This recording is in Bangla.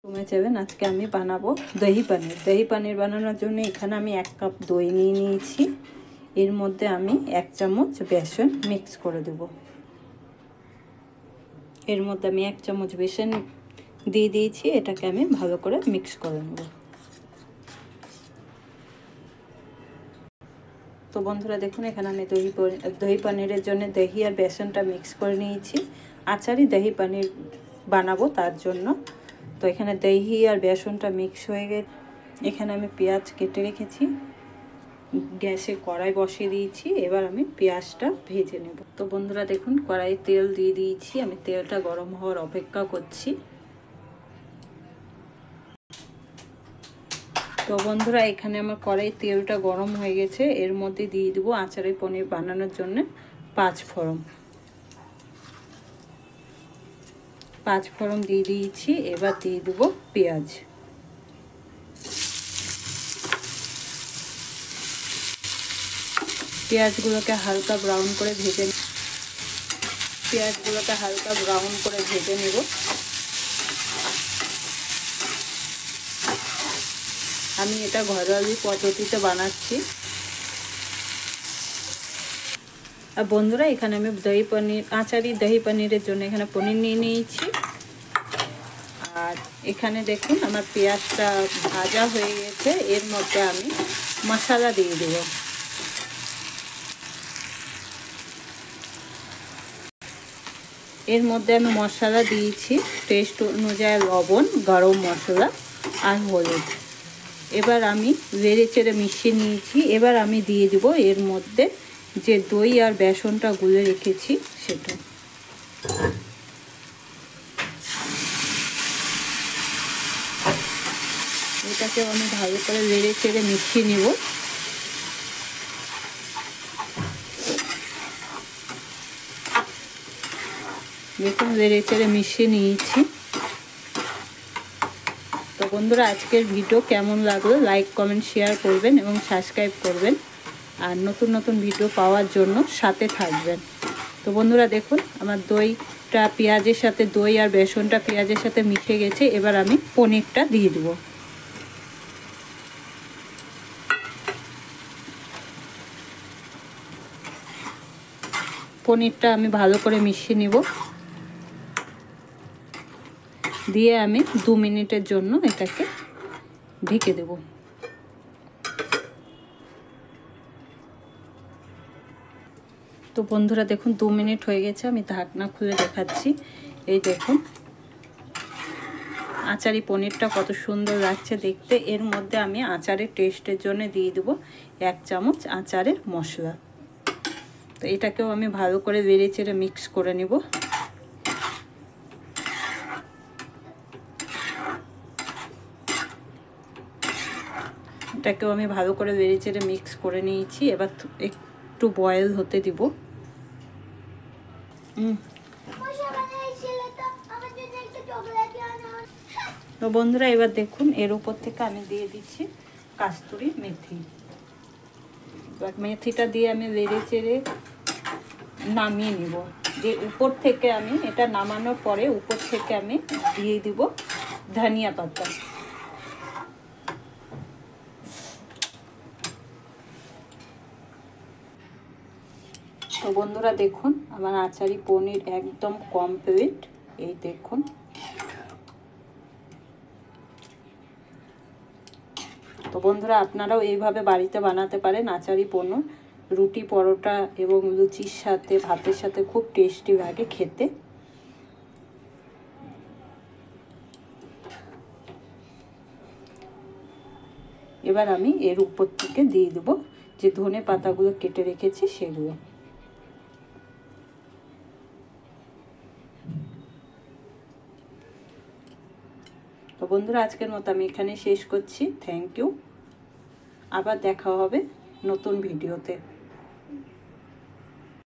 কমে যাবেন। আজকে আমি বানাবো দহি পানির। দহি পানির বানানোর জন্য এখানে আমি 1 কাপ দই নিয়ে নিয়েছি। এর মধ্যে আমি 1 চামচ বেসন মিক্স করে দেব। এর মধ্যে আমি 1 চামচ বেসন দিয়ে দিয়েছি। এটাকে আমি ভালো করে মিক্স করে নেব। তো বন্ধুরা দেখুন, এখানে আমি দহি পানিরের জন্য দহি আর বেসনটা মিক্স করে নিয়েছি। আচারি দহি পানির বানাবো তার জন্য। তো এখানে দহি আর বেসনটা মিক্স হয়ে গেছে। এখানে আমি পেঁয়াজ কেটে রেখেছি, গ্যাসে কড়াই বসিয়ে দিয়েছি। এবার আমি পেঁয়াজটা ভেজে নেব। তো বন্ধুরা দেখুন, কড়াইয়ে তেল দিয়ে দিয়েছি। আমি তেলটা গরম হওয়ার অপেক্ষা করছি। তো বন্ধুরা এখানে আমার কড়াই তেলটা গরম হয়ে গেছে। এর মধ্যে দিয়ে দেবো আচারের পনির বানানোর জন্য 5 ফোড়ন। 5 ফোড়ন দিয়ে দিয়েছি। এবার দিয়ে দেবো পেঁয়াজ। পেঁয়াজগুলোকে হালকা ব্রাউন করে ভেজে নেব। আমি এটা ঘরোয়া পদ্ধতিতে বানাচ্ছি। আর বন্ধুরা এখানে আমি আচারি দহি পনিরের জন্য এখানে পনির নিয়ে নিয়েছি। আর এখানে দেখুন আমার পেঁয়াজটা ভাজা হয়ে গেছে। এর মধ্যে আমি মশলা দিয়ে দেব। এর মধ্যে আমি মশলা দিয়েছি টেস্ট অনুযায়ী লবণ, গরম মশলা আর হলুদ। এবার আমি নেড়ে চেড়ে মিশিয়ে নিয়েছি। এবার আমি দিয়ে দেব এর মধ্যে যে দই আর বেসনটা গুলে রেখেছি সেটা। এটাকে আমি ভালো করে নেড়ে চেড়ে মিশিয়ে নেব। দেখুন নেড়ে চেড়ে মিশিয়ে নিয়েছি। তো বন্ধুরা আজকের ভিডিও কেমন লাগলো লাইক কমেন্ট শেয়ার করবেন এবং সাবস্ক্রাইব করবেন। আর নতুন নতুন ভিডিও পাওয়ার জন্য সাথে থাকবেন। তো বন্ধুরা দেখুন আমার দইটা পেঁয়াজের সাথে, দই আর বেসনটা পেঁয়াজের সাথে মিশে গেছে। এবার আমি পনিরটা দিয়ে দেবো। পনিরটা আমি ভালো করে মিশিয়ে নেব। দিয়ে আমি 2 মিনিটের জন্য এটাকে ঢেকে দেব। তো বন্ধুরা দেখুন 2 মিনিট হয়ে গেছে। আমি ঢাকনা খুলে দেখাচ্ছি। এই দেখুন আচারি পনিরটা কত সুন্দর লাগছে দেখতে। এর মধ্যে আমি আচারের টেস্টের জন্য দিয়ে দেব 1 চামচ আচারের মশলা। তো এটাকেও আমি ভালো করে নেড়ে চেড়ে মিক্স করে নেব। এটাকেও আমি ভালো করে নেড়ে চেড়ে মিক্স করে নিয়েছি। এবার একটু বয়েল হতে দিব। তো বন্ধুরা এবার দেখুন এর উপর থেকে আমি দিয়ে দিচ্ছি কাস্তুরি মেথি। এবার মেথিটা দিয়ে আমি নেড়ে চেড়ে নামিয়ে নিব। যে উপর থেকে আমি এটা নামানোর পরে উপর থেকে আমি দিয়ে দিব ধনিয়া পাতা। তো বন্ধুরা দেখুন আমার আচারি পনির একদম কমপ্লিট। এই দেখুন তো বন্ধুরা আপনারাও এইভাবে বাড়িতে বানাতে পারেন আচারি পনির। রুটি, পরোটা এবং লুচির সাথে, ভাতের সাথে খুব টেস্টি লাগে খেতে। এবার আমি এর উপর থেকে দিয়ে দেবো যে ধনে পাতাগুলো কেটে রেখেছি সেগুলো। তো বন্ধুরা আজকের মতো আমি এখানে শেষ করছি। Thank you. আবার দেখা হবে নতুন ভিডিওতে।